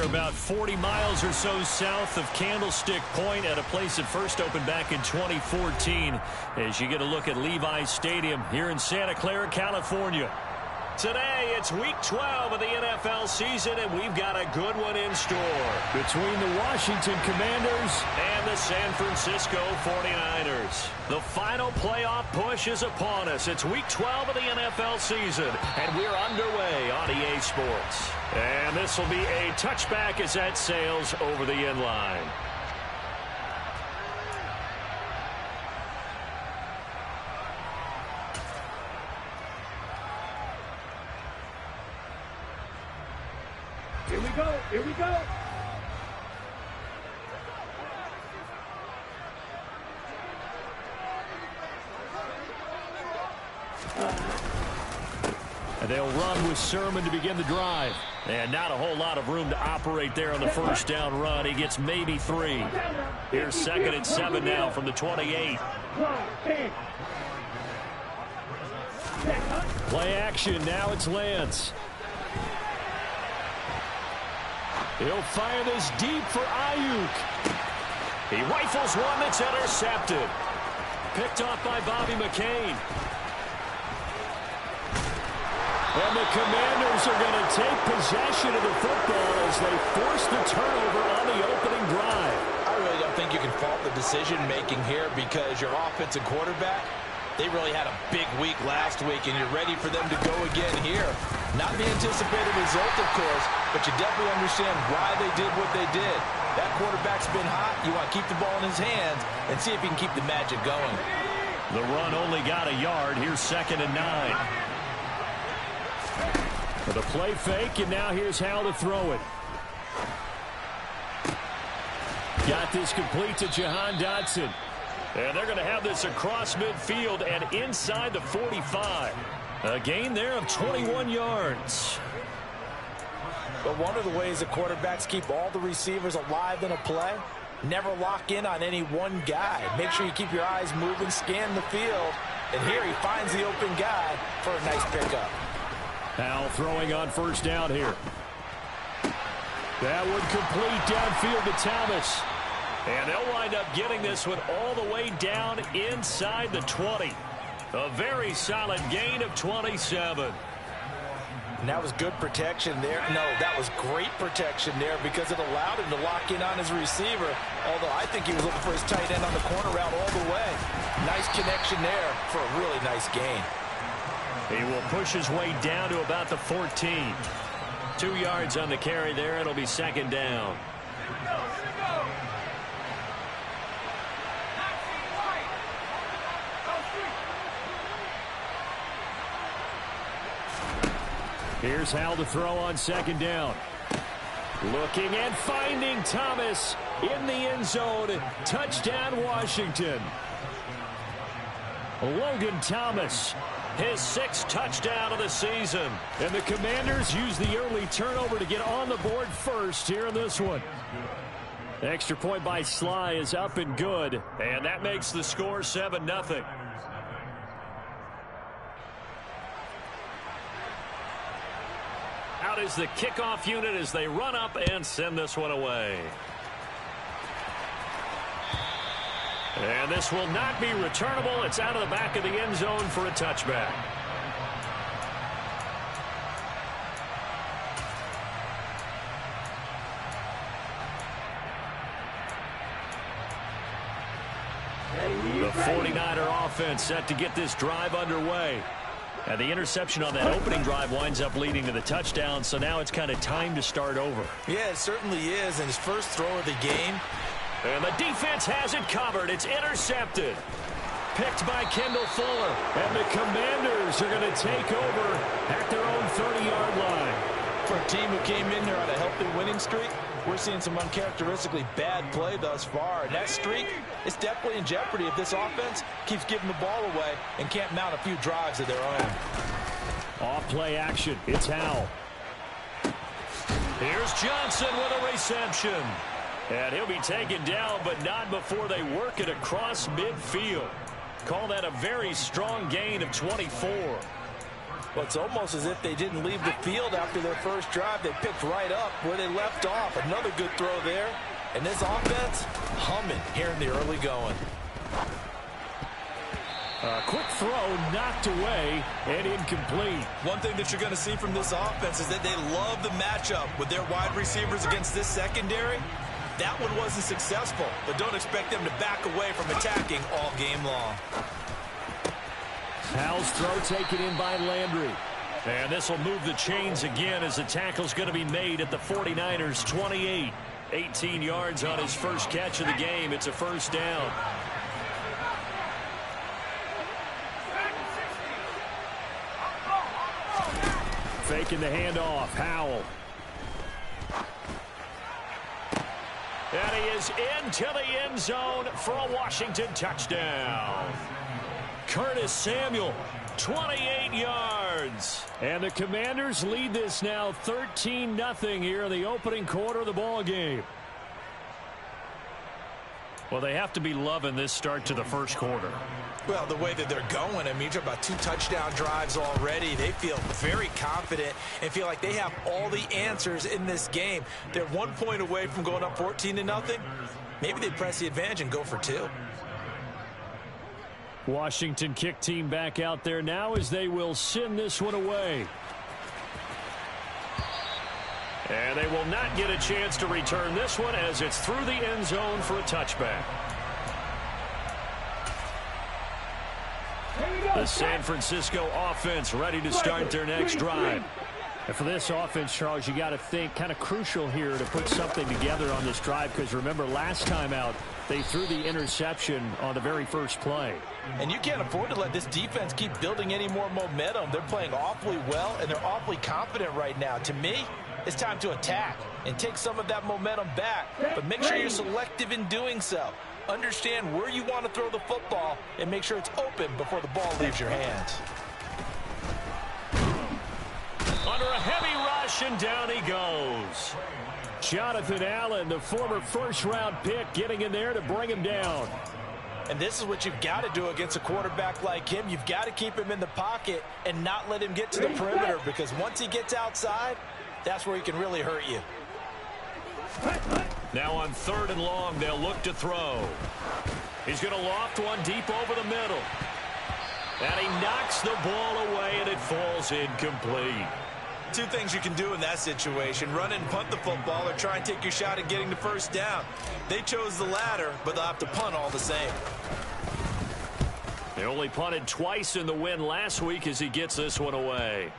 about 40 miles or so south of Candlestick Point at a place that first opened back in 2014 as you get a look at Levi's Stadium here in Santa Clara, California. Today, it's Week 12 of the NFL season, and we've got a good one in store between the Washington Commanders and the San Francisco 49ers. The final playoff push is upon us. It's Week 12 of the NFL season, and we're underway on EA Sports. And this will be a touchback as that sails over the end line. Here we go. Here we go. And they'll run with Sermon to begin the drive. And not a whole lot of room to operate there on the first down run. He gets maybe 3. Here's 2nd and 7 now from the 28. Play action. Now it's Lance. He'll fire this deep for Ayuk. He rifles one that's intercepted. Picked off by Bobby McCain. And the Commanders are going to take possession of the football as they force the turnover on the opening drive. I really don't think you can fault the decision-making here because your offensive quarterback, they really had a big week last week, and you're ready for them to go again here. Not the anticipated result, of course, but you definitely understand why they did what they did. That quarterback's been hot. You want to keep the ball in his hands and see if he can keep the magic going. The run only got a yard. Here's 2nd and 9. For the play fake, and now here's how to throw it. Got this complete to Jahan Dotson. And they're going to have this across midfield and inside the 45. A gain there of 21 yards. But one of the ways the quarterbacks keep all the receivers alive in a play, never lock in on any one guy. Make sure you keep your eyes moving, scan the field. And here he finds the open guy for a nice pickup. Powell throwing on first down here. That would complete downfield to Thomas. And they'll wind up getting this one all the way down inside the 20. A very solid gain of 27. And that was good protection there. No, that was great protection there because it allowed him to lock in on his receiver. Although I think he was looking for his tight end on the corner route all the way. Nice connection there for a really nice gain. He will push his way down to about the 14. 2 yards on the carry there. It'll be 2nd down. Here's Hal to throw on 2nd down. Looking and finding Thomas in the end zone. Touchdown, Washington. Logan Thomas, his 6th touchdown of the season. And the Commanders use the early turnover to get on the board first here in this one. Extra point by Sly is up and good. And that makes the score 7-0. Out is the kickoff unit as they run up and send this one away. And this will not be returnable. It's out of the back of the end zone for a touchback. The 49er offense set to get this drive underway. And the interception on that opening drive winds up leading to the touchdown, so now it's kind of time to start over. Yeah, it certainly is. And his first throw of the game. And the defense has it covered. It's intercepted. Picked by Kendall Fuller. And the Commanders are going to take over at their own 30-yard line. For a team who came in there on a healthy winning streak, we're seeing some uncharacteristically bad play thus far. And that streak is definitely in jeopardy if this offense keeps giving the ball away and can't mount a few drives of their own. Off play action. It's Howell. Here's Johnson with a reception. And he'll be taken down, but not before they work it across midfield. Call that a very strong gain of 24. Well, it's almost as if they didn't leave the field after their first drive. They picked right up where they left off. Another good throw there. And this offense, humming here in the early going. A quick throw knocked away and incomplete. One thing that you're going to see from this offense is that they love the matchup with their wide receivers against this secondary. That one wasn't successful, but don't expect them to back away from attacking all game long. Howell's throw taken in by Landry. And this will move the chains again as the tackle's going to be made at the 49ers 28. 18 yards on his first catch of the game. It's a first down. Faking the handoff. Howell. And he is into the end zone for a Washington touchdown. Curtis Samuel, 28 yards. And the Commanders lead this now 13-0 here in the opening quarter of the ball game. Well, they have to be loving this start to the first quarter. Well, the way that they're going, I mean, you're talking about 2 touchdown drives already. They feel very confident and feel like they have all the answers in this game. They're 1 point away from going up 14-0. Maybe they press the advantage and go for 2. Washington kick team back out there now as they will send this one away. And they will not get a chance to return this one as it's through the end zone for a touchback. The San Francisco offense ready to start their next drive. And for this offense, Charles, you got to think kind of crucial here to put something together on this drive, because remember last time out they threw the interception on the very first play. And you can't afford to let this defense keep building any more momentum. They're playing awfully well and they're awfully confident right now. To me, it's time to attack and take some of that momentum back, but make sure you're selective in doing so. Understand where you want to throw the football and make sure it's open before the ball leaves your hands. Under a heavy rush, and down he goes. Jonathan Allen, the former first-round pick, getting in there to bring him down. And this is what you've got to do against a quarterback like him. You've got to keep him in the pocket and not let him get to the perimeter, because once he gets outside, that's where he can really hurt you. Now on 3rd and long, they'll look to throw. He's going to loft one deep over the middle. And he knocks the ball away, and it falls incomplete. 2 things you can do in that situation: run and punt the football, or try and take your shot at getting the first down. They chose the latter, but they'll have to punt all the same. They only punted twice in the win last week as he gets this one away.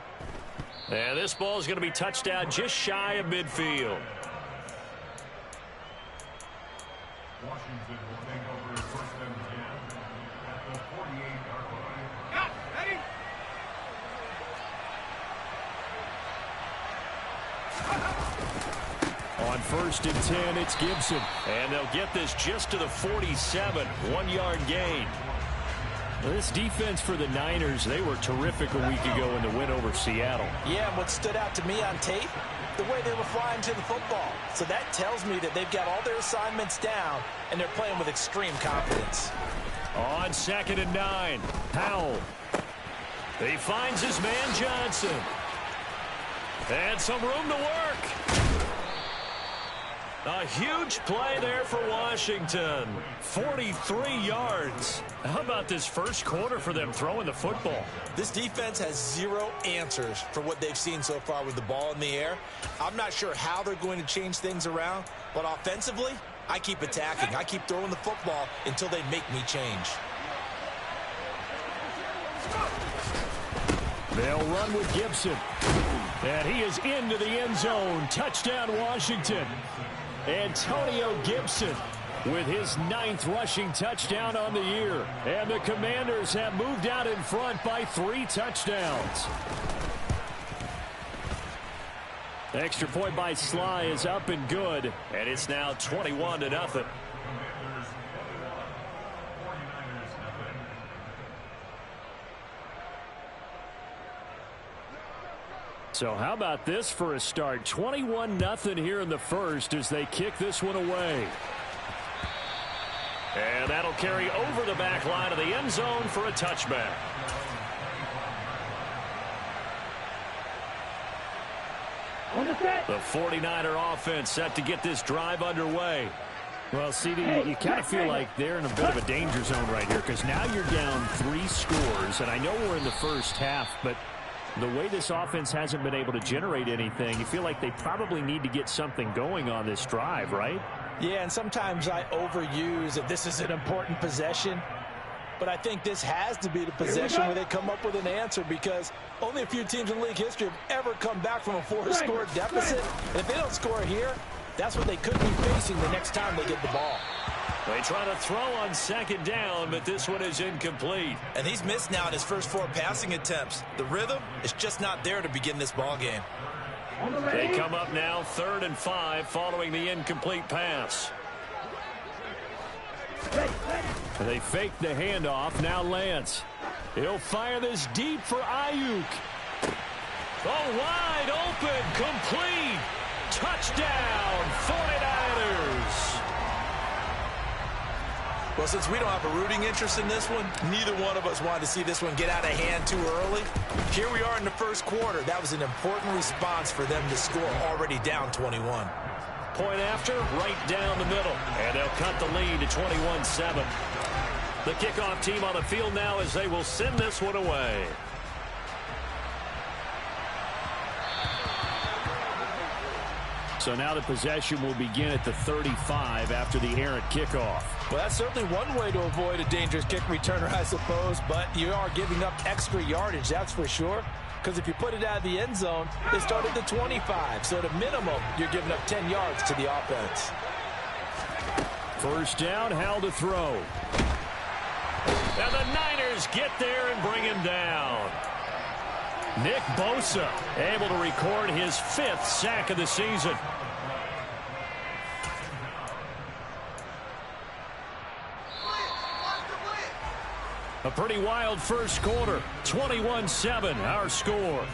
And this ball is going to be touched down just shy of midfield. Washington will take over first and 10 at the 48-yard line. Ready? On 1st and 10, it's Gibson. And they'll get this just to the 47, 1-yard gain. This defense for the Niners, they were terrific a week ago in the win over Seattle. Yeah, and what stood out to me on tape, the way they were flying to the football. So that tells me that they've got all their assignments down, and they're playing with extreme confidence. On 2nd and 9, Powell. He finds his man Johnson. And some room to work. A huge play there for Washington. 43 yards. How about this first quarter for them throwing the football? This defense has 0 answers for what they've seen so far with the ball in the air. I'm not sure how they're going to change things around, but offensively, I keep attacking. I keep throwing the football until they make me change. They'll run with Gibson. And he is into the end zone. Touchdown, Washington. Antonio Gibson with his 9th rushing touchdown on the year. And the Commanders have moved out in front by 3 touchdowns. Extra point by Sly is up and good. And it's now 21-0. So how about this for a start? 21-0 here in the first as they kick this one away. And that'll carry over the back line of the end zone for a touchback. The 49er offense set to get this drive underway. Well, CD, you kind of feel like they're in a bit of a danger zone right here because now you're down 3 scores, and I know we're in the first half, but the way this offense hasn't been able to generate anything, you feel like they probably need to get something going on this drive, right? Yeah, and sometimes I overuse that this is an important possession, but I think this has to be the possession where they come up with an answer because only a few teams in league history have ever come back from a 4-score deficit. And if they don't score here, that's what they could be facing the next time they get the ball. They try to throw on second down, but this one is incomplete. And he's missed now in his first 4 passing attempts. The rhythm is just not there to begin this ball game. They come up now 3rd and 5 following the incomplete pass. They fake the handoff. Now Lance. He'll fire this deep for Ayuk. Oh, wide open. Complete. Touchdown, 49ers. Well, since we don't have a rooting interest in this one, neither one of us wanted to see this one get out of hand too early. Here we are in the first quarter. That was an important response for them to score already down 21. Point after, right down the middle. And they'll cut the lead to 21-7. The kickoff team on the field now as they will send this one away. So now the possession will begin at the 35 after the errant kickoff. Well, that's certainly one way to avoid a dangerous kick returner, I suppose, but you are giving up extra yardage, that's for sure. Because if you put it out of the end zone, they start at the 25. So at a minimum, you're giving up 10 yards to the offense. First down, Hal to throw. And the Niners get there and bring him down. Nick Bosa able to record his 5th sack of the season. A pretty wild first quarter. 21-7, our score.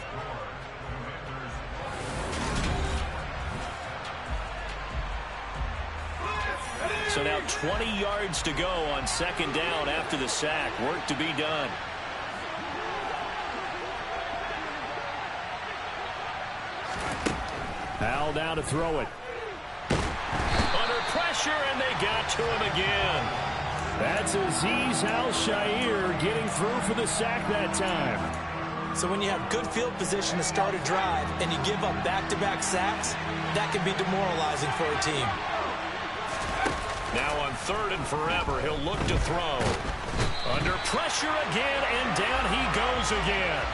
So now 20 yards to go on second down after the sack. Work to be done. Hal down to throw it. Under pressure, and they got to him again. That's Azeez Al-Shaair getting through for the sack that time. So when you have good field position to start a drive and you give up back-to-back sacks, that can be demoralizing for a team. Now on 3rd and forever, he'll look to throw. Under pressure again, and down he goes again.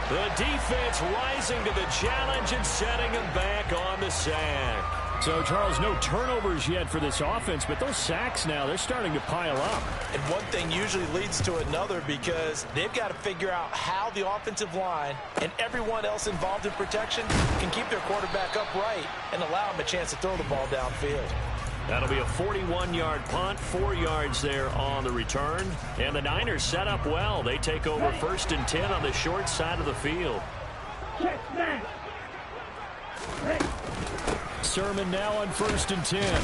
The defense rising to the challenge and setting him back on the sack. So, Charles, no turnovers yet for this offense, but those sacks now, they're starting to pile up. And one thing usually leads to another because they've got to figure out how the offensive line and everyone else involved in protection can keep their quarterback upright and allow him a chance to throw the ball downfield. That'll be a 41-yard punt, 4 yards there on the return. And the Niners set up well. They take over 1st and 10 on the short side of the field. Sermon now on 1st and 10.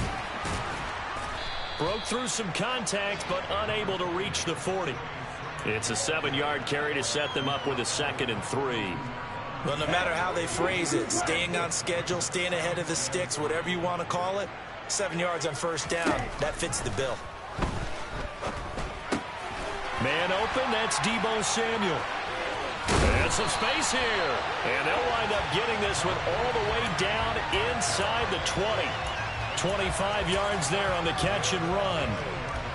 Broke through some contact, but unable to reach the 40. It's a 7-yard carry to set them up with a 2nd and 3. Well, no matter how they phrase it, staying on schedule, staying ahead of the sticks, whatever you want to call it, 7 yards on 1st down, that fits the bill. Man open, that's Deebo Samuel. And some space here. And they'll wind up getting this one all the way down inside the 20. 25 yards there on the catch and run.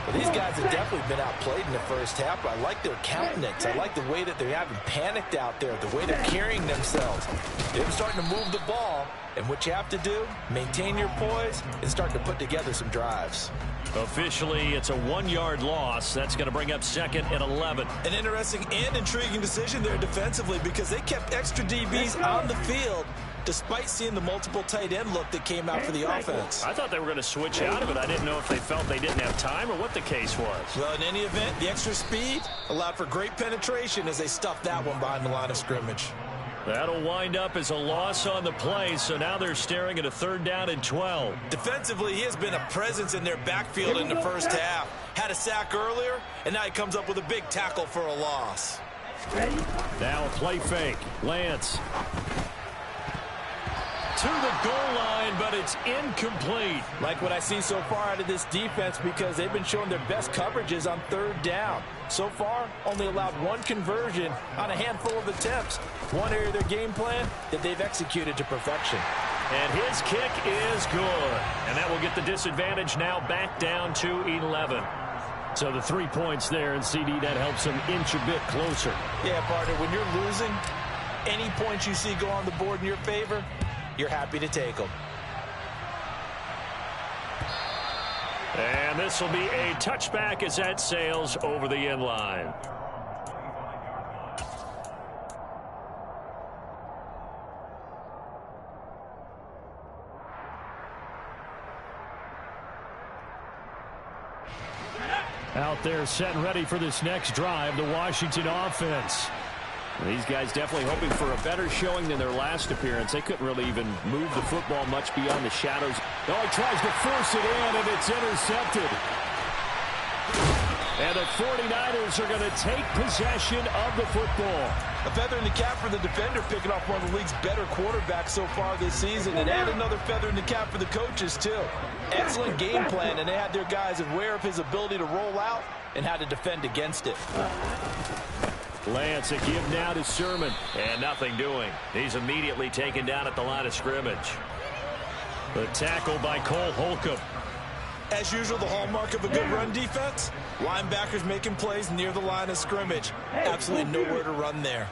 Well, these guys have definitely been outplayed in the first half, but I like their countenance. I like the way that they haven't panicked out there, the way they're carrying themselves. They're starting to move the ball, and what you have to do, maintain your poise and start to put together some drives. Officially, it's a 1-yard loss. That's going to bring up 2nd and 11. An interesting and intriguing decision there defensively because they kept extra DBs on the field despite seeing the multiple tight end look that came out for the offense. I thought they were going to switch out of it. I didn't know if they felt they didn't have time or what the case was. Well, in any event, the extra speed allowed for great penetration as they stuffed that one behind the line of scrimmage. That'll wind up as a loss on the play, so now they're staring at a 3rd down and 12. Defensively, he has been a presence in their backfield in the first half. Had a sack earlier, and now he comes up with a big tackle for a loss. Now a play fake. Lance. to the goal line, but it's incomplete. Like what I see so far out of this defense, because they've been showing their best coverages on third down. So far, only allowed one conversion on a handful of attempts. One area of their game plan that they've executed to perfection. And his kick is good. And that will get the disadvantage now back down to 11. So the 3 points there, and CD, that helps them inch a bit closer. Yeah, partner, when you're losing, any points you see go on the board in your favor, you're happy to take them. And this will be a touchback as that sails over the end line. Out there set and ready for this next drive, the Washington offense. These guys definitely hoping for a better showing than their last appearance. They couldn't really even move the football much beyond the shadows. Oh, he tries to force it in, and it's intercepted. And the 49ers are going to take possession of the football. A feather in the cap for the defender, picking off one of the league's better quarterbacks so far this season. And add another feather in the cap for the coaches, too. Excellent game plan, and they had their guys aware of his ability to roll out and how to defend against it. Lance, a give now to Sermon. And nothing doing. He's immediately taken down at the line of scrimmage. The tackle by Cole Holcomb. As usual, the hallmark of a good run defense, linebackers making plays near the line of scrimmage. Absolutely nowhere to run there.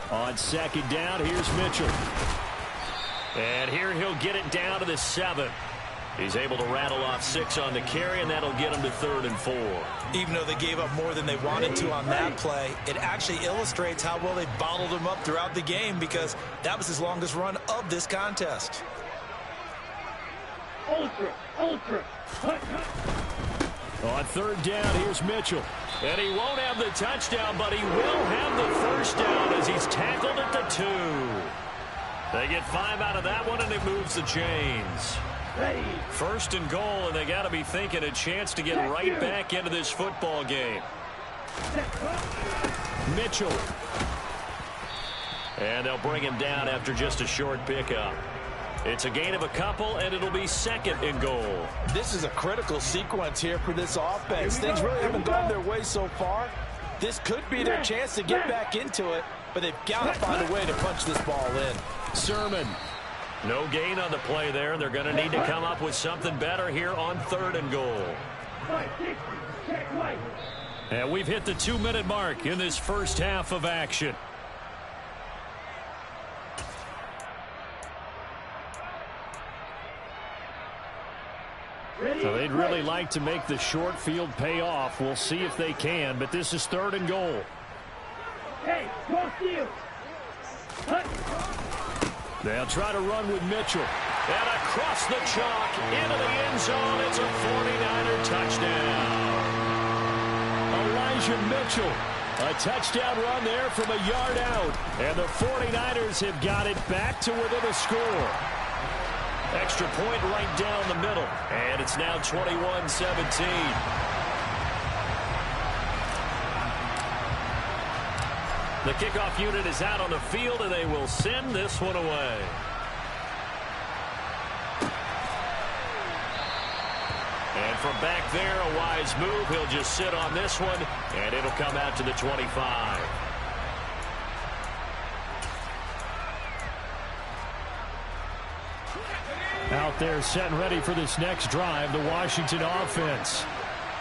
On second down, here's Mitchell. And here he'll get it down to the 7. He's able to rattle off 6 on the carry, and that'll get him to 3rd and 4. Even though they gave up more than they wanted to on that play, it actually illustrates how well they bottled him up throughout the game, because that was his longest run of this contest. Ultra. On 3rd down, here's Mitchell. And he won't have the touchdown, but he will have the first down as he's tackled at the 2. They get 5 out of that one, and it moves the chains. 1st and goal, and they got to be thinking a chance to get right back into this football game. Mitchell. And they'll bring him down after just a short pickup. It's a gain of a couple, and it'll be 2nd and goal. This is a critical sequence here for this offense. Things really haven't gone their way so far. This could be their chance to get back into it, but they've got to find a way to punch this ball in. Sermon. No gain on the play there. They're going to need to come up with something better here on 3rd and goal. And we've hit the 2-minute mark in this first half of action. So they'd really like to make the short field pay off. We'll see if they can, but this is 3rd and goal. Hey, go steal. They'll try to run with Mitchell. And across the chalk into the end zone. It's a 49er touchdown. Elijah Mitchell. A touchdown run there from a yard out. And the 49ers have got it back to within a score. Extra point right down the middle. And it's now 21-17. The kickoff unit is out on the field, and they will send this one away. And from back there, a wise move. He'll just sit on this one, and it'll come out to the 25. Out there set and ready for this next drive, the Washington offense.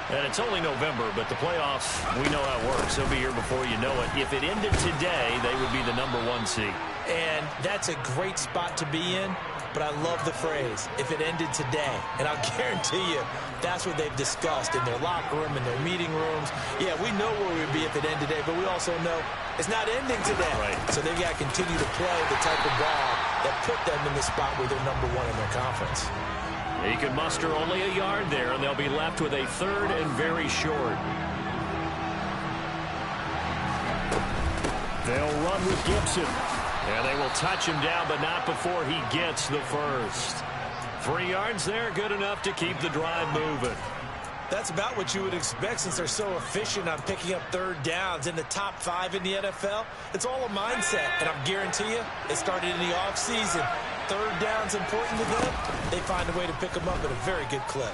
And it's only November, but the playoffs, we know how it works. They'll be here before you know it. If it ended today, they would be the #1 seed. And that's a great spot to be in, but I love the phrase, if it ended today. And I'll guarantee you, that's what they've discussed in their locker room, in their meeting rooms. Yeah, we know where we'd be if it ended today, but we also know it's not ending today. Right. So they've got to continue to play the type of ball that put them in the spot where they're #1 in their conference. He can muster only a yard there, and they'll be left with a 3rd and very short. They'll run with Gibson. And they will touch him down, but not before he gets the first. 3 yards there, good enough to keep the drive moving. That's about what you would expect since they're so efficient on picking up third downs in the top 5 in the NFL. It's all a mindset, and I guarantee you, it started in the offseason. Third down's important to them. They find a way to pick them up at a very good clip.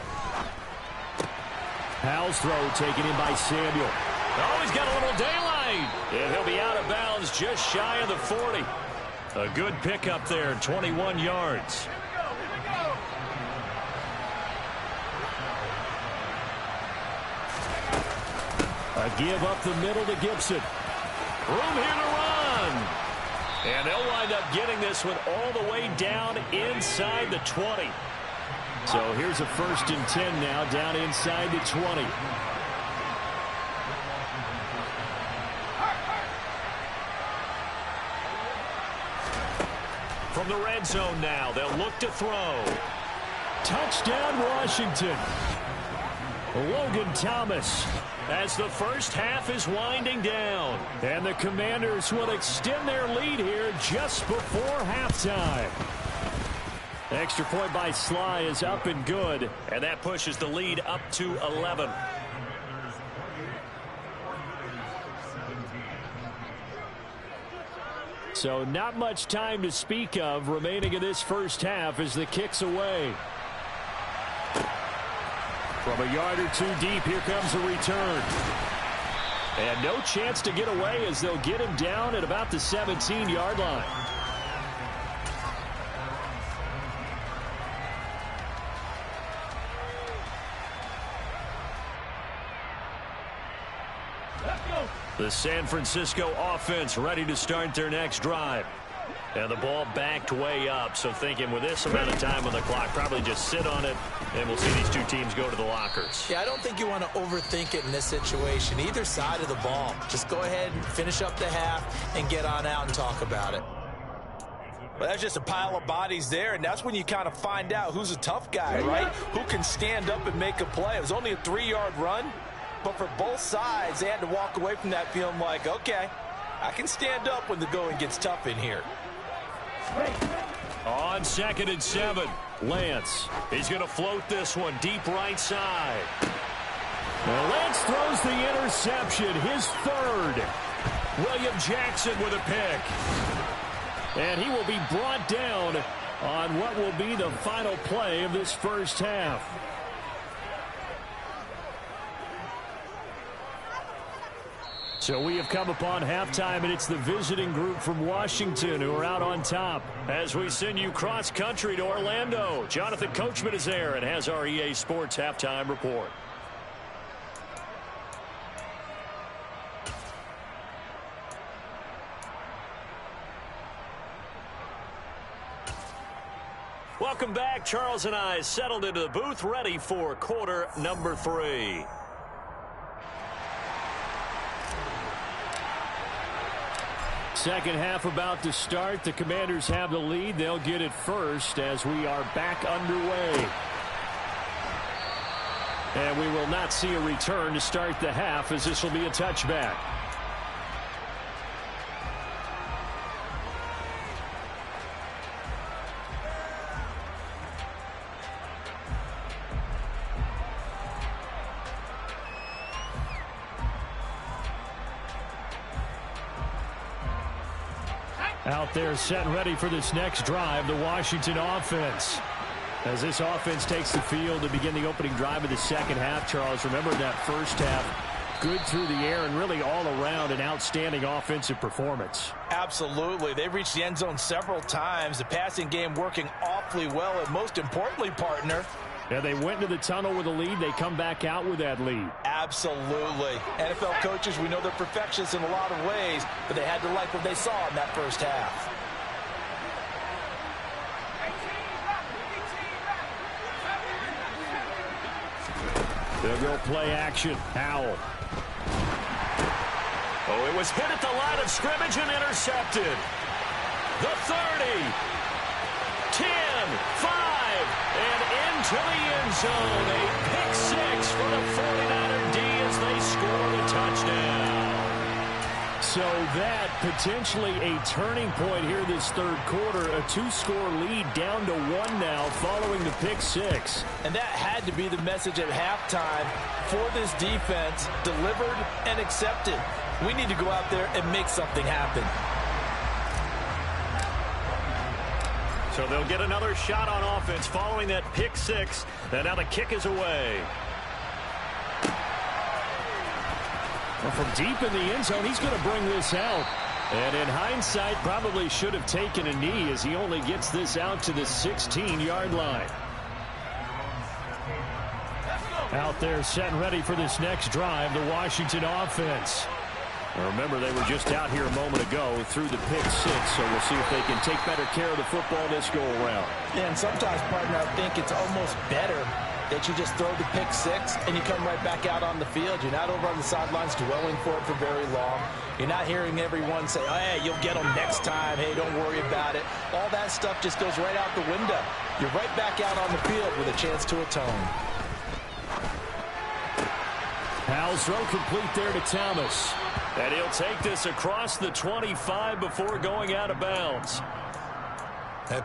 Howell's throw taken in by Samuel. Oh, he's got a little daylight. And he'll be out of bounds just shy of the 40. A good pickup there, 21 yards. A give up the middle to Gibson. Room here to run. And they'll wind up getting this one all the way down inside the 20. So here's a 1st and 10 now, down inside the 20. From the red zone now, they'll look to throw. Touchdown, Washington. Logan Thomas, as the first half is winding down. And the Commanders will extend their lead here just before halftime. Extra point by Sly is up and good, and that pushes the lead up to 11. So not much time to speak of remaining in this first half as the kick's away. From a yard or two deep, here comes a return. And no chance to get away as they'll get him down at about the 17-yard line. The San Francisco offense ready to start their next drive. And the ball backed way up, so thinking with this amount of time on the clock, probably just sit on it, and we'll see these two teams go to the lockers. Yeah, I don't think you want to overthink it in this situation. Either side of the ball. Just go ahead and finish up the half and get on out and talk about it. Well, that's just a pile of bodies there, and that's when you kind of find out who's a tough guy, right? Who can stand up and make a play. It was only a 3-yard run, but for both sides, they had to walk away from that feeling like, okay, I can stand up when the going gets tough in here. On 2nd and 7, Lance. He's going to float this one deep right side. Well, Lance throws the interception, his 3rd. William Jackson with a pick. And he will be brought down on what will be the final play of this first half. So we have come upon halftime, and it's the visiting group from Washington who are out on top. As we send you cross-country to Orlando, Jonathan Coachman is there and has our EA Sports halftime report. Welcome back. Charles and I settled into the booth, ready for quarter number 3. Second half about to start. The Commanders have the lead. They'll get it first as we are back underway. And we will not see a return to start the half, as this will be a touchback. Out there set and ready for this next drive, the Washington offense. As this offense takes the field to begin the opening drive of the second half, Charles, remember that first half, good through the air and really all around an outstanding offensive performance. Absolutely. They reached the end zone several times. The passing game working awfully well, and most importantly, partner, yeah, they went to the tunnel with a lead. They come back out with that lead. Absolutely. NFL coaches, we know they're perfectionists in a lot of ways, but they had to like what they saw in that first half. They'll go play action. Howell. Oh, it was hit at the line of scrimmage and intercepted. The 30. 10, 5, and into the end zone. A pick 6 for the 49er D as they score the touchdown. So that potentially a turning point here this third quarter. A 2-score lead down to 1 now following the pick six. And that had to be the message at halftime for this defense. Delivered and accepted. We need to go out there and make something happen. So they'll get another shot on offense following that pick six. And now the kick is away. Well, from deep in the end zone, he's going to bring this out. And in hindsight, probably should have taken a knee as he only gets this out to the 16-yard line. Out there set and ready for this next drive, the Washington offense. Now remember, they were just out here a moment ago through the pick six, so we'll see if they can take better care of the football this go-around. Yeah, and sometimes, partner, I think it's almost better that you just throw the pick six and you come right back out on the field. You're not over on the sidelines dwelling for it for very long. You're not hearing everyone say, oh, hey, you'll get them next time. Hey, don't worry about it. All that stuff just goes right out the window. You're right back out on the field with a chance to atone. Powell's throw complete there to Thomas. And he'll take this across the 25 before going out of bounds.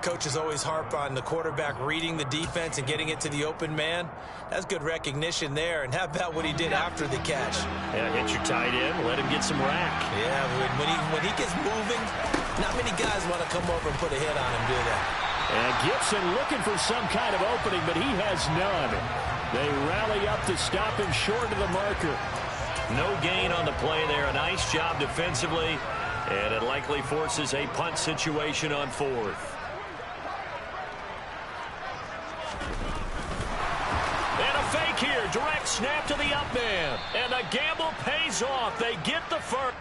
Coaches always harp on the quarterback reading the defense and getting it to the open man. That's good recognition there. And how about what he did after the catch? Yeah, hit your tight end, let him get some rack. Yeah, when he gets moving, not many guys want to come over and put a hit on him, do they? And Gibson looking for some kind of opening, but he has none. They rally up to stop him short of the marker. No gain on the play there. A nice job defensively, and it likely forces a punt situation on fourth. And a fake here. Direct snap to the up man. And the gamble pays off. They get the first.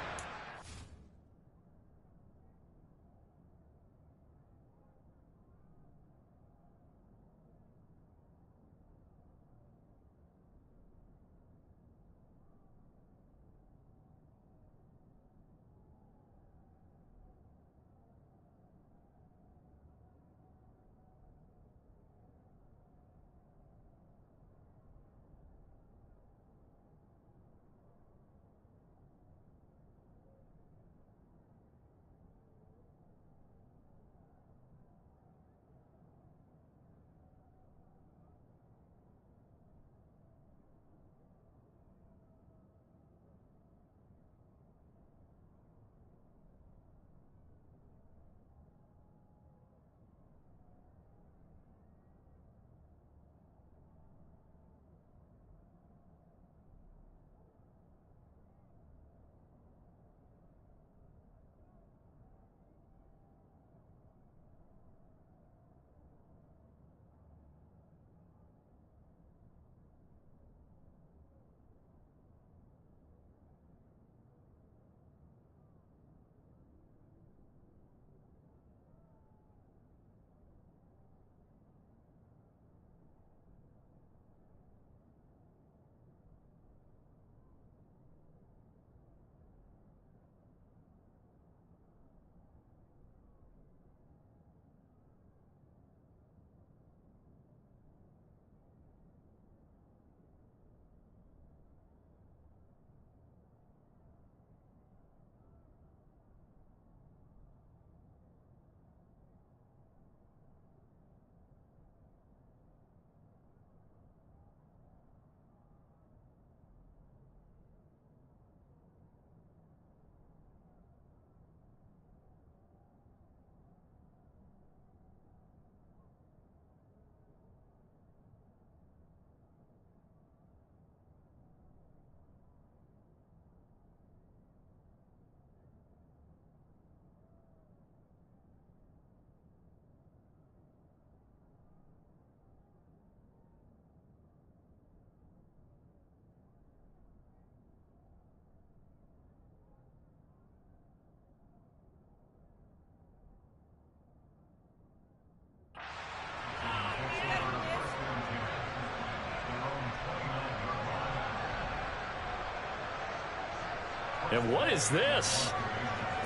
And what is this?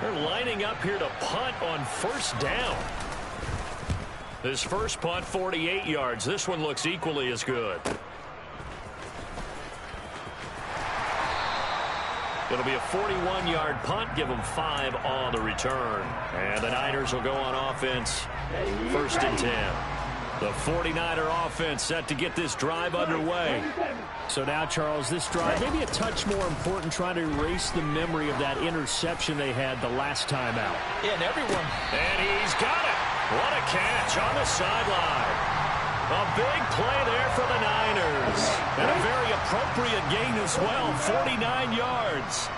They're lining up here to punt on first down. This first punt, 48 yards. This one looks equally as good. It'll be a 41-yard punt. Give them 5 on the return. And the Niners will go on offense. 1st and 10. The 49er offense set to get this drive underway. So now, Charles, this drive maybe a touch more important, trying to erase the memory of that interception they had the last time out. Yeah, and everyone. And he's got it. What a catch on the sideline. A big play there for the Niners. And a very appropriate gain as well, 49 yards.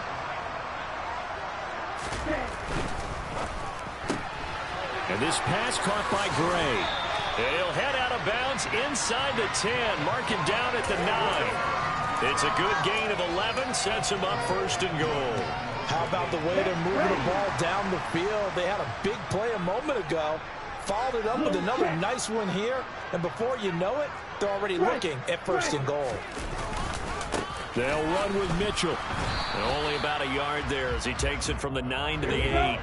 And this pass caught by Gray. And he'll head out of bounds inside the 10, mark him down at the 9. It's a good gain of 11, sets him up 1st and goal. How about the way they're moving the ball down the field? They had a big play a moment ago, followed it up with another nice one here, and before you know it, they're already looking at 1st and goal. They'll run with Mitchell. And only about a yard there as he takes it from the 9 to the 8.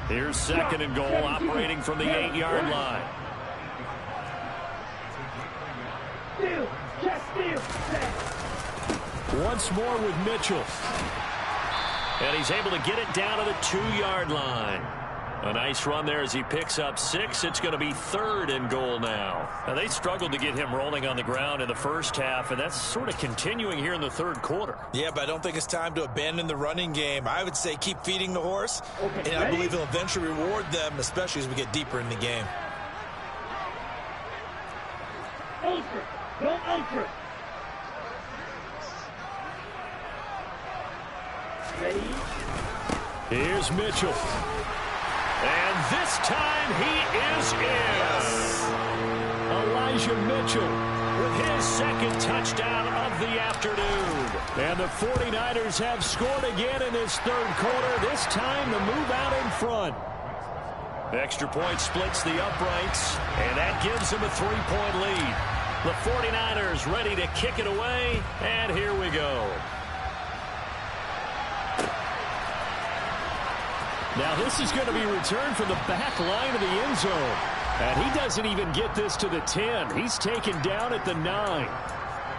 Here's 2nd and goal, operating from the 8-yard line. Once more with Mitchell. And he's able to get it down to the 2-yard line. A nice run there as he picks up 6. It's going to be 3rd and goal now. Now, they struggled to get him rolling on the ground in the first half, and that's sort of continuing here in the 3rd quarter. Yeah, but I don't think it's time to abandon the running game. I would say keep feeding the horse, and I believe he'll eventually reward them, especially as we get deeper in the game. Ultra. Don't ultra. Ready? Here's Mitchell. And this time he is in. Elijah Mitchell with his 2nd touchdown of the afternoon. And the 49ers have scored again in this 3rd quarter. This time the move out in front. Extra point splits the uprights, and that gives them a 3-point lead. The 49ers ready to kick it away, and here we go. Now this is going to be returned from the back line of the end zone. And he doesn't even get this to the 10. He's taken down at the 9.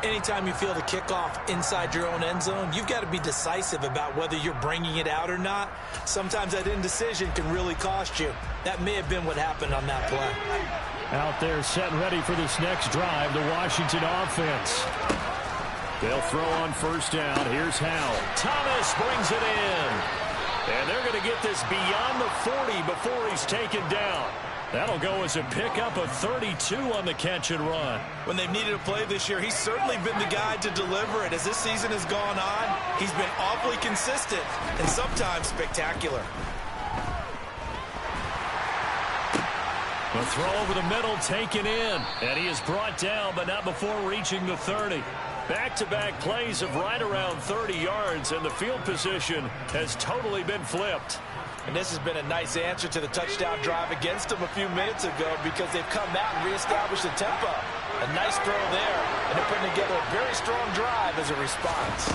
Anytime you feel the kickoff inside your own end zone, you've got to be decisive about whether you're bringing it out or not. Sometimes that indecision can really cost you. That may have been what happened on that play. Out there set and ready for this next drive, the Washington offense. They'll throw on 1st down. Here's Howell. Thomas brings it in. And they're going to get this beyond the 40 before he's taken down. That'll go as a pickup of 32 on the catch and run. When they've needed a play this year, he's certainly been the guy to deliver it. As this season has gone on, he's been awfully consistent and sometimes spectacular. The throw over the middle taken in. And he is brought down, but not before reaching the 30. Back-to-back plays of right around 30 yards, and the field position has totally been flipped. And this has been a nice answer to the touchdown drive against them a few minutes ago because they've come out and reestablished the tempo. A nice throw there, and they're putting together a very strong drive as a response.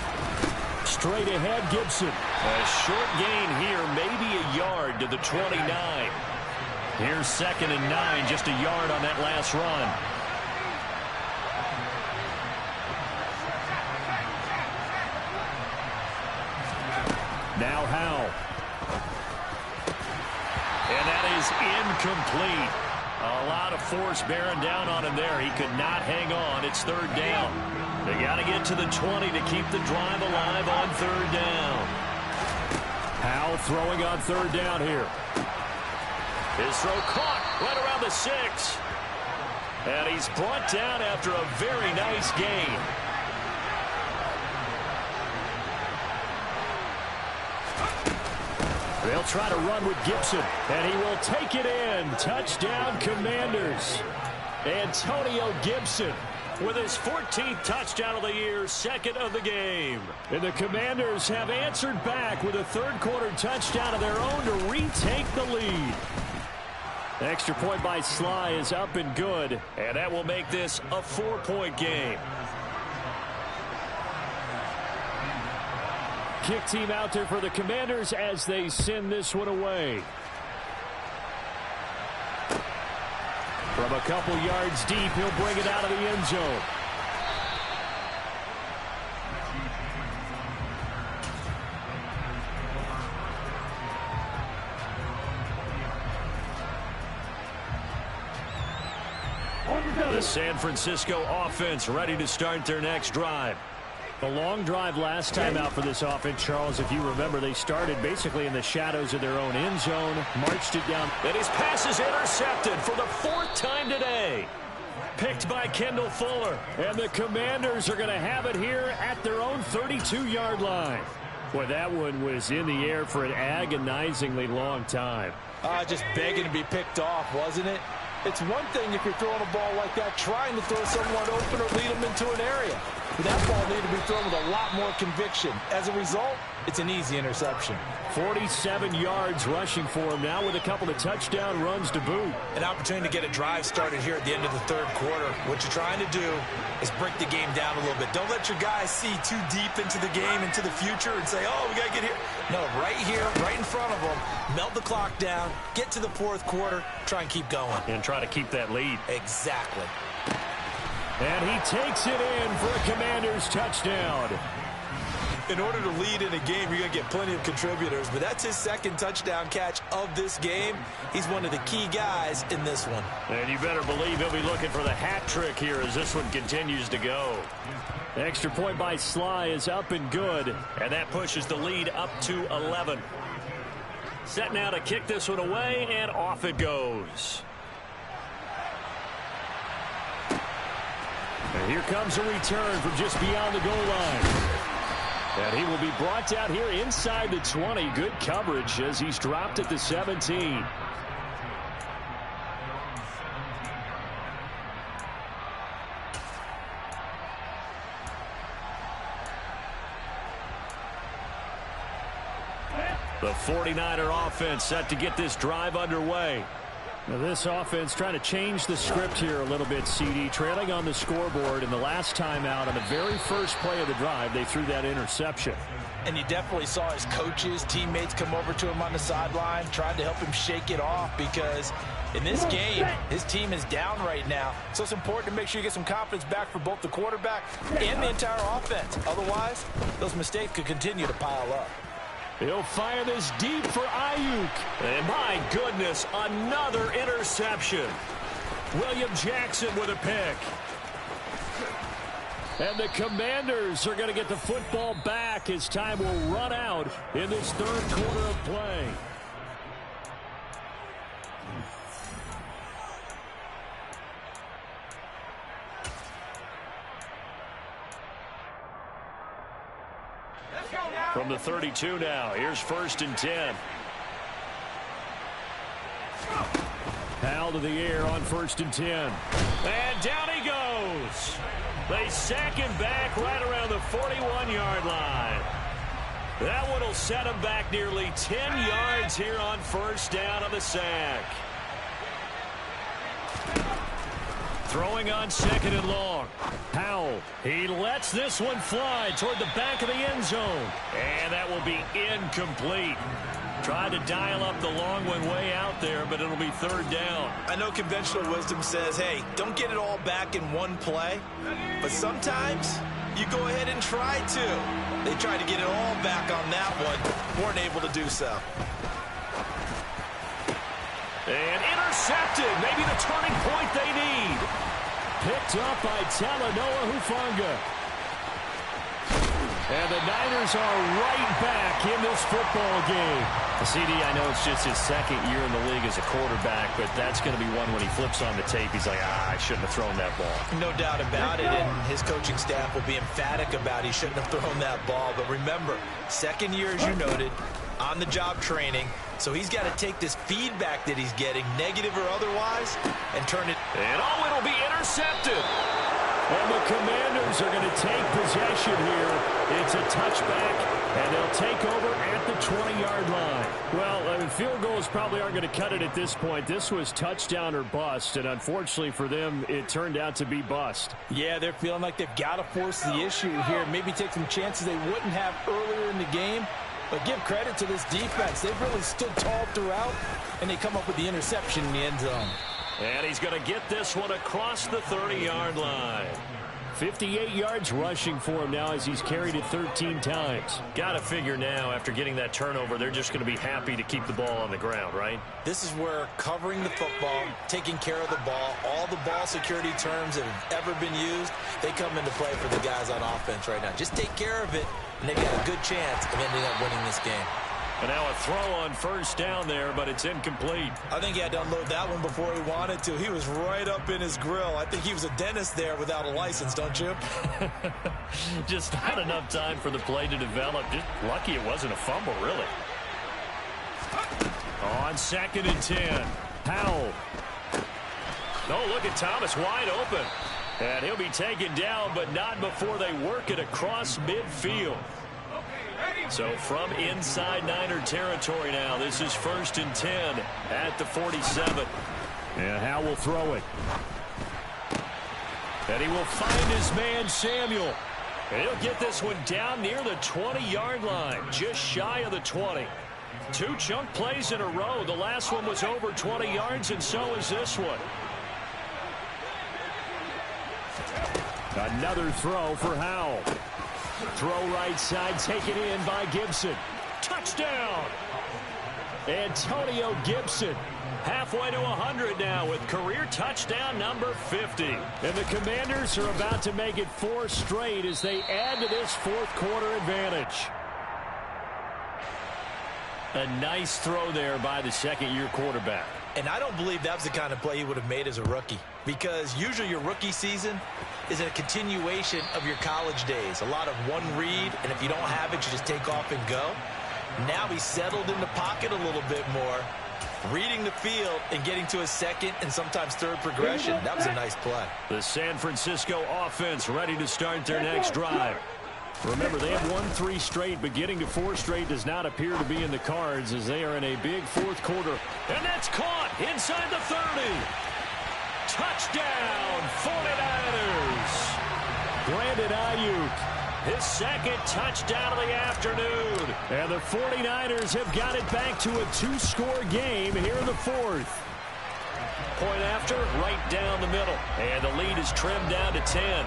Straight ahead, Gibson. A short gain here, maybe a yard to the 29. Here's 2nd and 9, just a yard on that last run. Now Howell. And that is incomplete. A lot of force bearing down on him there. He could not hang on. It's 3rd down. They got to get to the 20 to keep the drive alive on 3rd down. Howell throwing on 3rd down here. His throw caught right around the 6. And he's brought down after a very nice gain. They'll try to run with Gibson, and he will take it in. Touchdown, Commanders. Antonio Gibson with his 14th touchdown of the year, 2nd of the game. And the Commanders have answered back with a 3rd quarter touchdown of their own to retake the lead. Extra point by Sly is up and good, and that will make this a 4-point game. Kick team out there for the Commanders as they send this one away. From a couple yards deep, he'll bring it out of the end zone. The San Francisco offense ready to start their next drive. The long drive last time out for this offense, Charles, if you remember, they started basically in the shadows of their own end zone, marched it down. And his pass is intercepted for the 4th time today. Picked by Kendall Fuller. And the Commanders are going to have it here at their own 32-yard line. Boy, that one was in the air for an agonizingly long time. Just begging to be picked off, wasn't it? It's one thing if you're throwing a ball like that, trying to throw someone open or lead them into an area. But that ball needed to be thrown with a lot more conviction. As a result, it's an easy interception. 47 yards rushing for him now with a couple of touchdown runs to boot. An opportunity to get a drive started here at the end of the 3rd quarter. What you're trying to do is break the game down a little bit. Don't let your guys see too deep into the game, into the future, and say, oh, we got to get here. No, right here, right in front of them, melt the clock down, get to the 4th quarter, try and keep going. And try to keep that lead. Exactly. And he takes it in for a Commanders touchdown. In order to lead in a game, you're going to get plenty of contributors, but that's his 2nd touchdown catch of this game. He's one of the key guys in this one. And you better believe he'll be looking for the hat trick here as this one continues to go. The extra point by Sly is up and good. And that pushes the lead up to 11. Set now to kick this one away, and off it goes. And here comes a return from just beyond the goal line. And he will be brought down here inside the 20. Good coverage as he's dropped at the 17. The 49er offense set to get this drive underway. Now this offense trying to change the script here a little bit, CD. Trailing on the scoreboard, and the last time out on the very first play of the drive, they threw that interception. And you definitely saw his coaches, teammates come over to him on the sideline, tried to help him shake it off because in this game, his team is down right now. So it's important to make sure you get some confidence back for both the quarterback and the entire offense. Otherwise, those mistakes could continue to pile up. He'll fire this deep for Ayuk. And my goodness, another interception. William Jackson with a pick. And the Commanders are going to get the football back as time will run out in this 3rd quarter of play. From the 32 now, here's 1st and 10. Powell to the air on 1st and 10. And down he goes. They sack him back right around the 41-yard line. That one will set him back nearly 10 yards here on 1st down on the sack. Throwing on 2nd and long. Powell. He lets this one fly toward the back of the end zone. And that will be incomplete. Tried to dial up the long one way out there, but it'll be 3rd down. I know conventional wisdom says, hey, don't get it all back in one play. But sometimes you go ahead and try to. They tried to get it all back on that one. Weren't able to do so. And intercepted. Maybe the turning point they need. Picked up by Talanoa Hufanga. And the Niners are right back in this football game. CD, I know it's just his 2nd year in the league as a quarterback, but that's going to be one when he flips on the tape. He's like, I shouldn't have thrown that ball. No doubt about it, and his coaching staff will be emphatic about he shouldn't have thrown that ball. But remember, 2nd year, as you noted, on-the-job training. So he's got to take this feedback that he's getting, negative or otherwise, and turn it. And it'll be intercepted. And the Commanders are going to take possession here. It's a touchback, and they'll take over at the 20-yard line. Well, I mean, field goals probably aren't going to cut it at this point. This was touchdown or bust, and unfortunately for them, it turned out to be bust. Yeah, they're feeling like they've got to force the issue here. Maybe take some chances they wouldn't have earlier in the game. But give credit to this defense. They've really stood tall throughout, and they come up with the interception in the end zone. And he's going to get this one across the 30-yard line. 58 yards rushing for him now as he's carried it 13 times. Got to figure now, after getting that turnover, they're just going to be happy to keep the ball on the ground, right? This is where covering the football, taking care of the ball, all the ball security terms that have ever been used, they come into play for the guys on offense right now. Just take care of it, and they've got a good chance of ending up winning this game. And now a throw on first down there, but it's incomplete. I think he had to unload that one before he wanted to. He was right up in his grill. I think he was a dentist there without a license, don't you? Just not enough time for the play to develop. Just lucky it wasn't a fumble, really. On 2nd and 10. Howell. Oh, look at Thomas wide open. And he'll be taken down, but not before they work it across midfield. So from inside Niner territory now, this is 1st and 10 at the 47. And Howell will throw it. And he will find his man Samuel. And he'll get this one down near the 20-yard line, just shy of the 20. 2 chunk plays in a row. The last one was over 20 yards, and so is this one. Another throw for Howell. Throw right side, taken in by Gibson. Touchdown! Antonio Gibson, halfway to 100 now with career touchdown number 50. And the Commanders are about to make it 4 straight as they add to this 4th quarter advantage. A nice throw there by the second-year quarterback. And I don't believe that was the kind of play he would have made as a rookie, because usually your rookie season is a continuation of your college days. A lot of one read, and if you don't have it, you just take off and go. Now he's settled in the pocket a little bit more, reading the field and getting to a second and sometimes third progression. That was a nice play. The San Francisco offense ready to start their next drive. Remember, they have won 3 straight, but getting to 4 straight does not appear to be in the cards as they are in a big 4th quarter. And that's caught inside the 30. Touchdown, 49ers. Brandon Ayuk, his 2nd touchdown of the afternoon. And the 49ers have got it back to a 2-score game here in the 4th. Point after, right down the middle. And the lead is trimmed down to 10.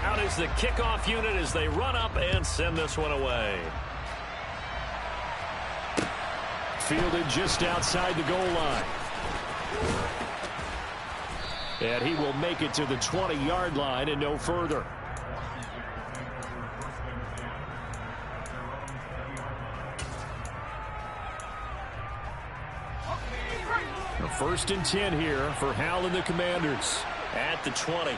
Out is the kickoff unit as they run up and send this one away. Fielded just outside the goal line. And he will make it to the 20-yard line and no further. The 1st and 10 here for Howell and the Commanders. At the 20.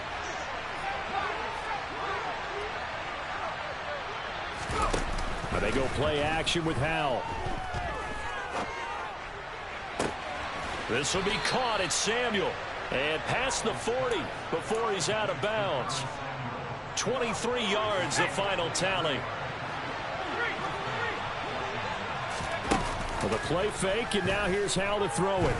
They go play action with Howell. This will be caught at Samuel. And past the 40 before he's out of bounds. 23 yards, the final tally. For the play fake, and now here's Howell to throw it.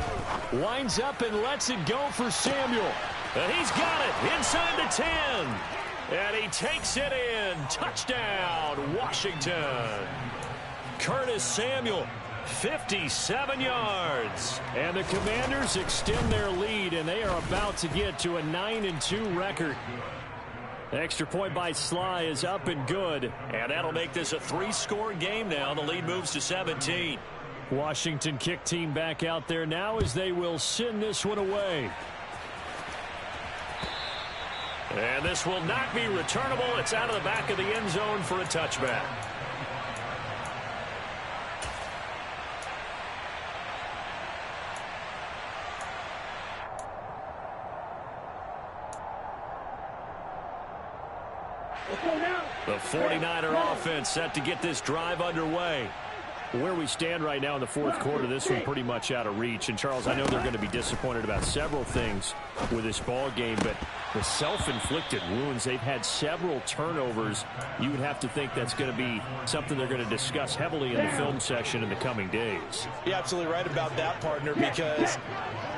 Winds up and lets it go for Samuel. And he's got it inside the 10. And he takes it in. Touchdown, Washington. Curtis Samuel, 57 yards. And the Commanders extend their lead, and they are about to get to a 9-2 record. Extra point by Sly is up and good. And that'll make this a 3-score game now. The lead moves to 17. Washington kick team back out there now as they will send this one away. And this will not be returnable. It's out of the back of the end zone for a touchback. The 49er offense set to get this drive underway. Where we stand right now in the 4th quarter, this one pretty much out of reach. And, Charles, I know they're going to be disappointed about several things with this ball game, but the self-inflicted wounds, they've had several turnovers. You would have to think that's going to be something they're going to discuss heavily in the film session in the coming days. You're absolutely right about that, partner, because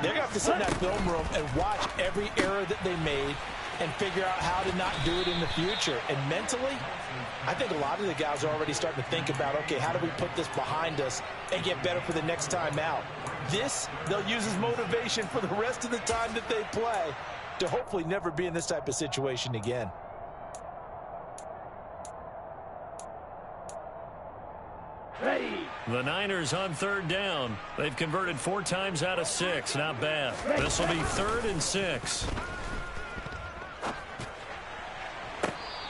they're going to have to sit in that film room and watch every error that they made and figure out how to not do it in the future. And mentally, I think a lot of the guys are already starting to think about, okay, how do we put this behind us and get better for the next time out? this they'll use as motivation for the rest of the time that they play to hopefully never be in this type of situation again. The Niners on third down. They've converted 4 times out of 6. Not bad. This will be 3rd and 6.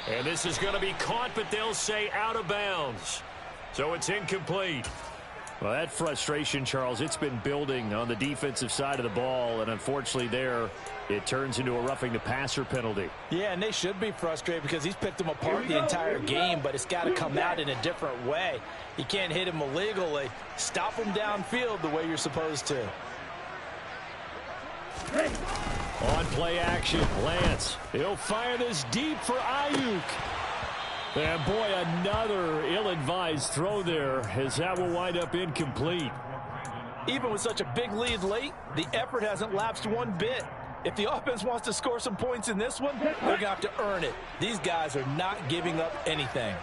And this is going to be caught, but they'll say out of bounds. So it's incomplete. Well, that frustration, Charles, it's been building on the defensive side of the ball, and unfortunately there it turns into a roughing the passer penalty. Yeah, and they should be frustrated because he's picked them apart the entire game, but it's got to come out in a different way. You can't hit him illegally. Stop him downfield the way you're supposed to. On play action, Lance. He'll fire this deep for Ayuk. And boy, another ill-advised throw there, as that will wind up incomplete. Even with such a big lead late, the effort hasn't lapsed one bit. If the offense wants to score some points in this one, they're going to have to earn it. These guys are not giving up anything.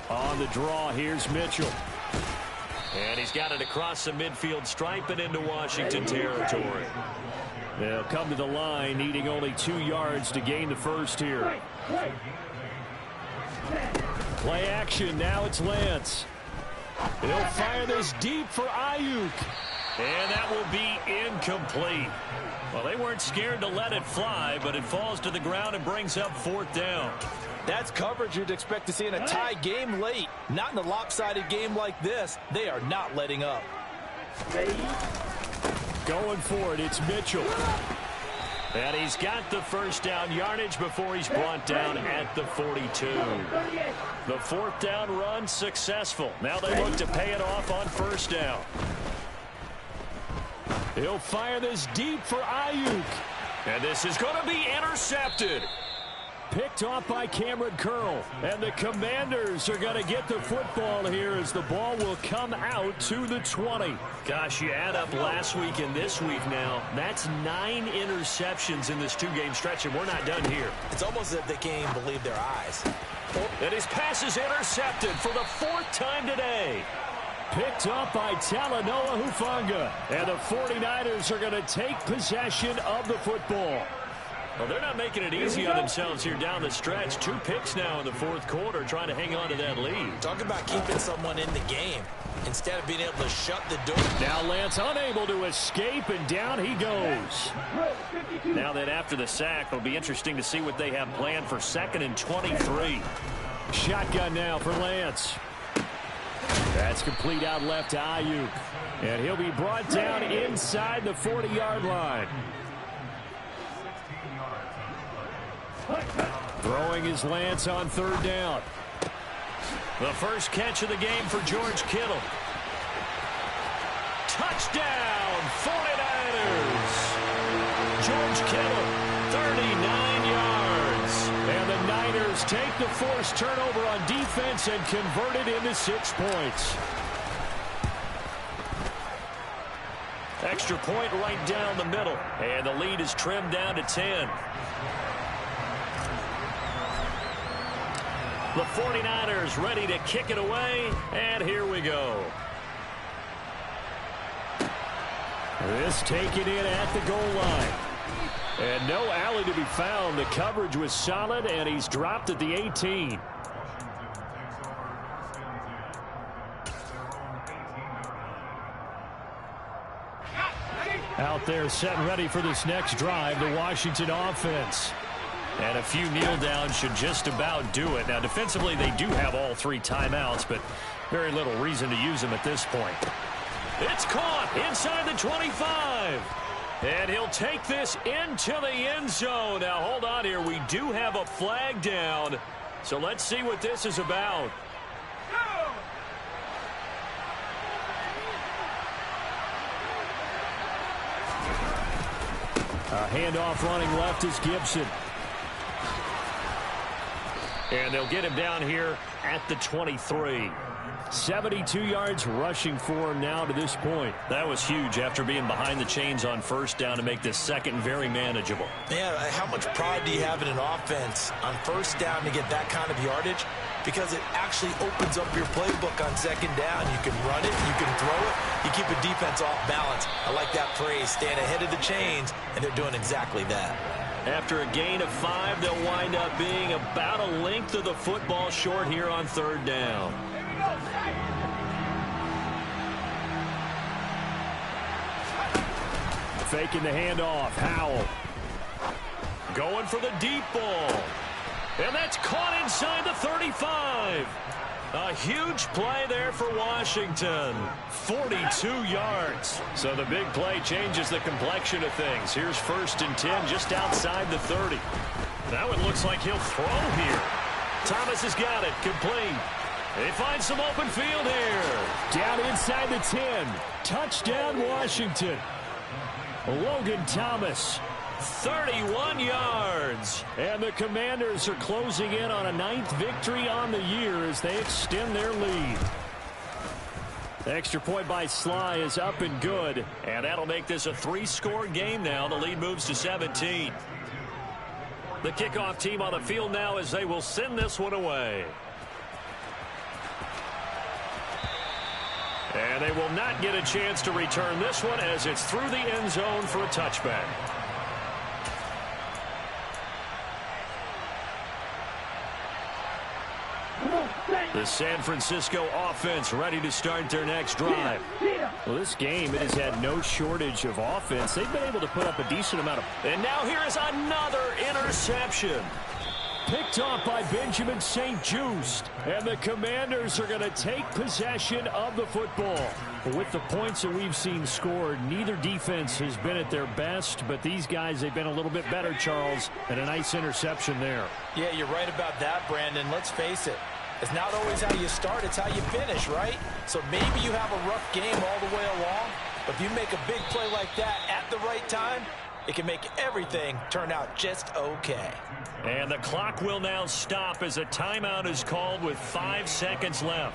On the draw, here's Mitchell. And he's got it across the midfield stripe and into Washington territory. They'll come to the line, needing only 2 yards to gain the first here. Play action, now it's Lance. He'll fire this deep for Ayuk. And that will be incomplete. Well, they weren't scared to let it fly, but it falls to the ground and brings up 4th down. That's coverage you'd expect to see in a tie game late. Not in a lopsided game like this. They are not letting up. Going for it, it's Mitchell. And he's got the first down yardage before he's brought down at the 42. The 4th down run successful. Now they look to pay it off on 1st down. He'll fire this deep for Ayuk. And this is going to be intercepted. Picked off by Cameron Curl. And the Commanders are going to get the football here as the ball will come out to the 20. Gosh, you add up last week and this week now. That's 9 interceptions in this 2-game stretch, and we're not done here. It's almost as if they can't even believe their eyes. And his pass is intercepted for the 4th time today. Picked up by Talanoa Hufanga. And the 49ers are going to take possession of the football. Well, they're not making it easy on themselves here down the stretch. 2 picks now in the 4th quarter trying to hang on to that lead. Talk about keeping someone in the game instead of being able to shut the door. Now Lance unable to escape, and down he goes. Now that after the sack, it'll be interesting to see what they have planned for 2nd and 23. Shotgun now for Lance. That's complete out left to Ayuk. And he'll be brought down inside the 40-yard line. Throwing his Lance on 3rd down. The first catch of the game for George Kittle. Touchdown, 49ers. George Kittle, 39 yards. And the Niners take the forced turnover on defense and convert it into 6 points. Extra point right down the middle. And the lead is trimmed down to 10. The 49ers ready to kick it away, and here we go. This taken in at the goal line. And no alley to be found. The coverage was solid, and he's dropped at the 18. Out there set and ready for this next drive, the Washington offense. And a few kneel downs should just about do it. Now, defensively, they do have all 3 timeouts, but very little reason to use them at this point. It's caught inside the 25. And he'll take this into the end zone. Now, hold on here. We do have a flag down. So let's see what this is about. A handoff running left is Gibson. And they'll get him down here at the 23. 72 yards rushing for him now to this point. That was huge after being behind the chains on 1st down to make this 2nd very manageable. Yeah, how much pride do you have in an offense on 1st down to get that kind of yardage? because it actually opens up your playbook on second down. You can run it, you can throw it, you keep a defense off balance. I like that phrase, staying ahead of the chains, and they're doing exactly that. After a gain of 5, they'll wind up being about a length of the football short here on third down. Faking the handoff. Howell. Going for the deep ball. And that's caught inside the 35. A huge play there for Washington. 42 yards. So the big play changes the complexion of things. Here's 1st and 10 just outside the 30. Now it looks like he'll throw here. Thomas has got it. Complete. They find some open field here. Down inside the 10. Touchdown, Washington. Logan Thomas, 31 yards. And the Commanders are closing in on a 9th victory on the year as they extend their lead. The extra point by Sly is up and good. And that'll make this a 3-score game now. The lead moves to 17. The kickoff team on the field now as they will send this one away. And they will not get a chance to return this one as it's through the end zone for a touchback. The San Francisco offense ready to start their next drive. Well, this game, it has had no shortage of offense. They've been able to put up a decent amount of... And now here is another interception. Picked off by Benjamin St-Juste. And the Commanders are going to take possession of the football. With the points that we've seen scored, neither defense has been at their best, but these guys, they've been a little bit better, Charles, and a nice interception there. Yeah, you're right about that, Brandon. Let's face it. It's not always how you start, it's how you finish, right? So maybe you have a rough game all the way along, but if you make a big play like that at the right time, it can make everything turn out just okay. And the clock will now stop as a timeout is called with 5 seconds left.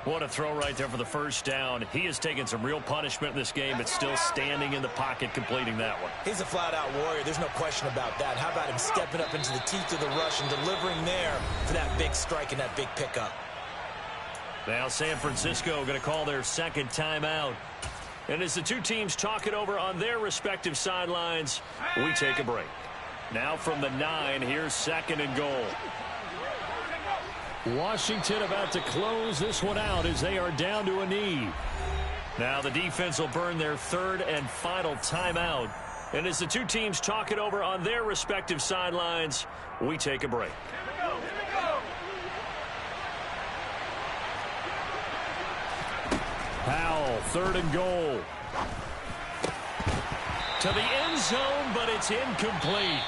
What a throw right there for the first down. He has taken some real punishment in this game, but still standing in the pocket completing that one. He's a flat-out warrior. There's no question about that. How about him stepping up into the teeth of the rush and delivering there for that big strike and that big pickup? Now San Francisco going to call their second timeout. And as the two teams talk it over on their respective sidelines, we take a break. Now from the 9, here's 2nd and goal. Washington about to close this one out as they are down to a knee. Now the defense will burn their 3rd and final timeout. And as the two teams talk it over on their respective sidelines, we take a break. Powell, 3rd and goal. To the end zone, but it's incomplete.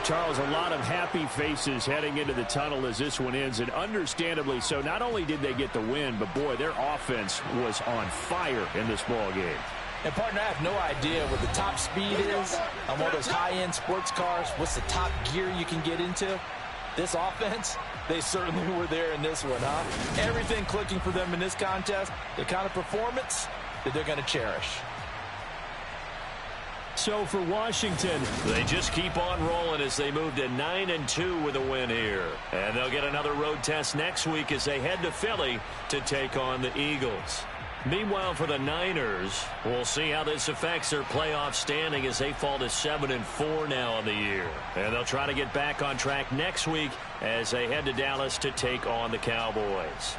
Charles, a lot of happy faces heading into the tunnel as this one ends, and understandably so. Not only did they get the win, but boy, their offense was on fire in this ball game. And partner, I have no idea what the top speed is on one of those high-end sports cars. What's the top gear you can get into? This offense, they certainly were there in this one, huh? Everything clicking for them in this contest, the kind of performance that they're going to cherish. So for Washington, they just keep on rolling as they move to 9-2 with a win here. And they'll get another road test next week as they head to Philly to take on the Eagles. Meanwhile, for the Niners, we'll see how this affects their playoff standing as they fall to 7-4 now on the year. And they'll try to get back on track next week as they head to Dallas to take on the Cowboys.